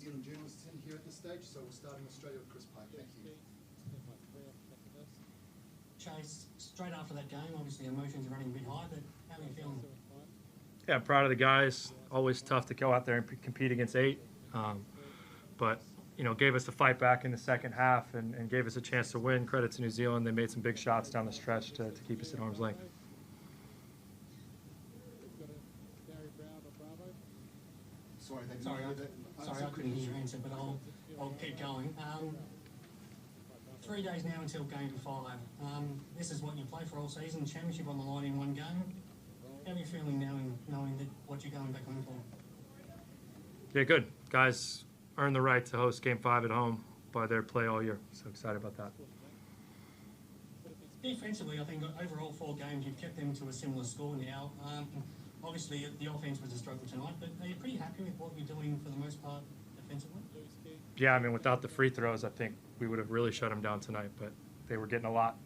Zealand journalists in here at this stage, so we're starting Australia with Chris Pike. Thank you. Chase, straight after that game, obviously emotions are running a bit high, but how are you feeling? Yeah, I'm proud of the guys. Always tough to go out there and compete against 8. But, you know, gave us the fight back in the second half and gave us a chance to win. Credit to New Zealand. They made some big shots down the stretch to keep us at arm's length. Sorry, I couldn't hear your answer, but I'll keep going. 3 days now until game 5. This is what you play for all season, championship on the line in one game. How are you feeling now in knowing that what you're going back home for? Yeah, good. Guys earned the right to host game 5 at home by their play all year. So excited about that. Defensively, I think overall 4 games, you've kept them to a similar score now. Obviously, the offense was a struggle tonight, but are you pretty happy with what you're doing for the most part defensively? Yeah, I mean, without the free throws, I think we would have really shut them down tonight, but they were getting a lot.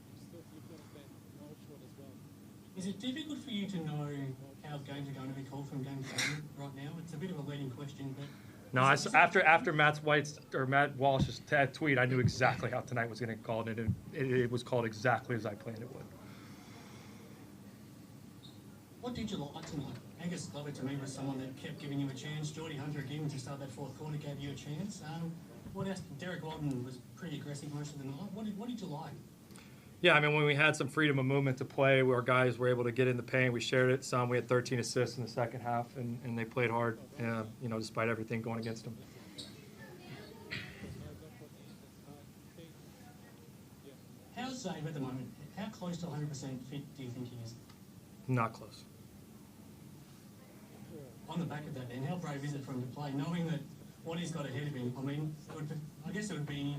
Is it difficult for you to know how games are going to be called from game 7 right now? It's a bit of a leading question, but... No, after Matt Walsh's tweet, I knew exactly how tonight was going to get called, and it was called exactly as I planned it would. What did you like tonight? Angus Glover to me was someone that kept giving you a chance. Geordie Hunter again to start that fourth quarter gave you a chance. What else? Derek Walton was pretty aggressive most of the night. What did you like? Yeah, I mean, when we had some freedom of movement to play, our guys were able to get in the paint. We shared it some. We had 13 assists in the second half, and they played hard, you know, despite everything going against them. How's Zave at the moment? How close to 100% fit do you think he is? Not close. On the back of that, then, how brave is it for him to play, knowing that what he's got ahead of him? I mean, I guess it would be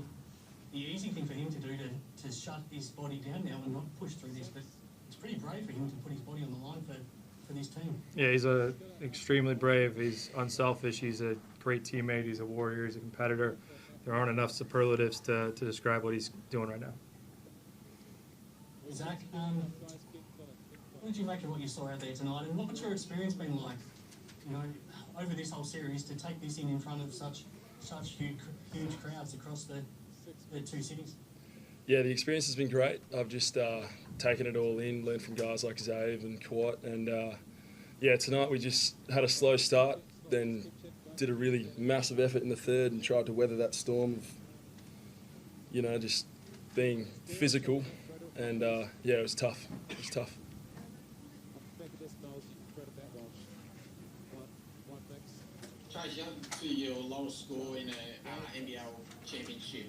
the easy thing for him to do to shut his body down now and not push through this, but it's pretty brave for him to put his body on the line for this team. Yeah, he's extremely brave. He's unselfish. He's a great teammate. He's a warrior. He's a competitor. There aren't enough superlatives to describe what he's doing right now. Zach, what did you make of what you saw out there tonight, and what's your experience been like, you know, over this whole series to take this in front of such huge crowds across the 2 cities? Yeah, the experience has been great. I've just taken it all in, learned from guys like Zave and Kwat, and yeah, tonight we just had a slow start, then did a really massive effort in the third and tried to weather that storm of, you know, just being physical, and yeah, it was tough. It was tough. Chase, you're up to your lowest score in an NBL championship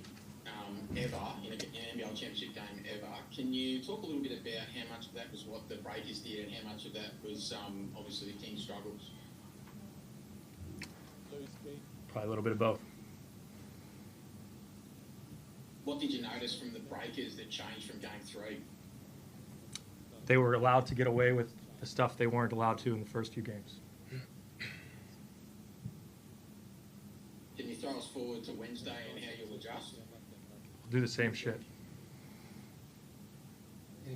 ever, in an NBL championship game ever. Can you talk a little bit about how much of that was what the Breakers did and how much of that was obviously the Kings' struggles? Probably a little bit of both. What did you notice from the Breakers that changed from game 3? They were allowed to get away with the stuff they weren't allowed to in the first few games. Can you throw us forward to Wednesday and how you'll adjust? We'll do the same shit.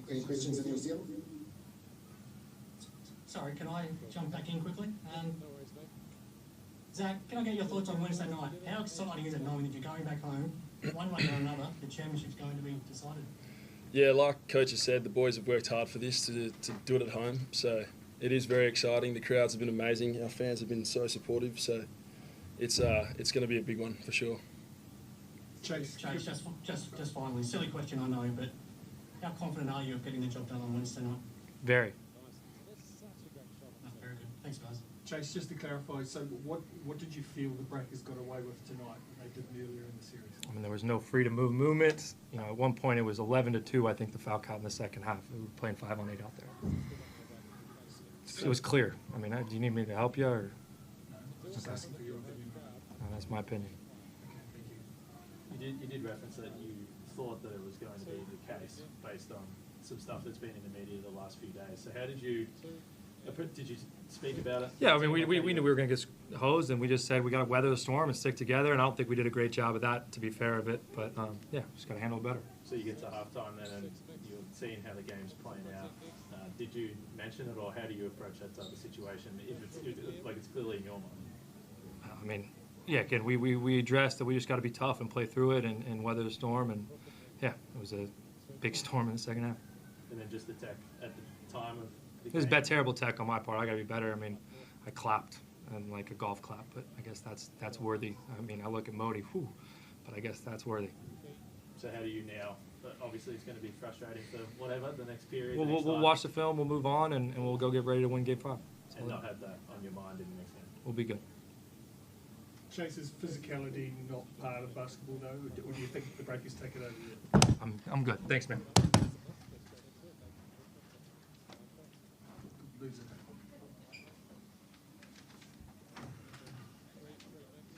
Any questions in New Zealand? Sorry, can I jump back in quickly? Zach, can I get your thoughts on Wednesday night? How exciting is it knowing that you're going back home, one way or another, the championship's going to be decided? Yeah, like Coach has said, the boys have worked hard for this to do it at home, so it is very exciting. The crowds have been amazing. Our fans have been so supportive, so it's going to be a big one for sure. Chase, just finally, silly question I know, but how confident are you of getting the job done on Wednesday night? Very. That's very good. Thanks, guys. Chase, just to clarify, so what did you feel the Breakers got away with tonight that they didn't earlier in the series? I mean, there was no freedom of movement. You know, at one point it was 11-2, I think, the foul count in the second half. We were playing 5-on-8 out there. It was clear. I mean, do you need me to help you? Or? No, just asking for your opinion. No, that's my opinion. You did reference that you thought that it was going to be the case based on some stuff that's been in the media the last few days. So how did you speak about it? Yeah, I mean, we knew we were going to get hosed, and we just said we got to weather the storm and stick together, and I don't think we did a great job of that, to be fair of it, but yeah, just got to handle it better. So you get to halftime then and you're seeing how the game's playing out. Did you mention it, or how do you approach that type of situation if it's clearly in your mind? I mean, yeah, again, we addressed that we just got to be tough and play through it and weather the storm. And yeah, it was a big storm in the second half. And then just the tech at the time of the It was game. terrible tech on my part. I got to be better. I mean, I clapped and like a golf clap, but I guess that's worthy. I mean, I look at Modi, whew, but I guess that's worthy. So how do you now? Obviously, it's going to be frustrating for whatever the next period. We'll, the next we'll time, watch the film. We'll move on, and we'll go get ready to win Game 5. and not have that on your mind in the next game. We'll be good. Chase, is physicality not part of basketball though, or do you think the break is taken over? I'm good. Thanks, man. Losing.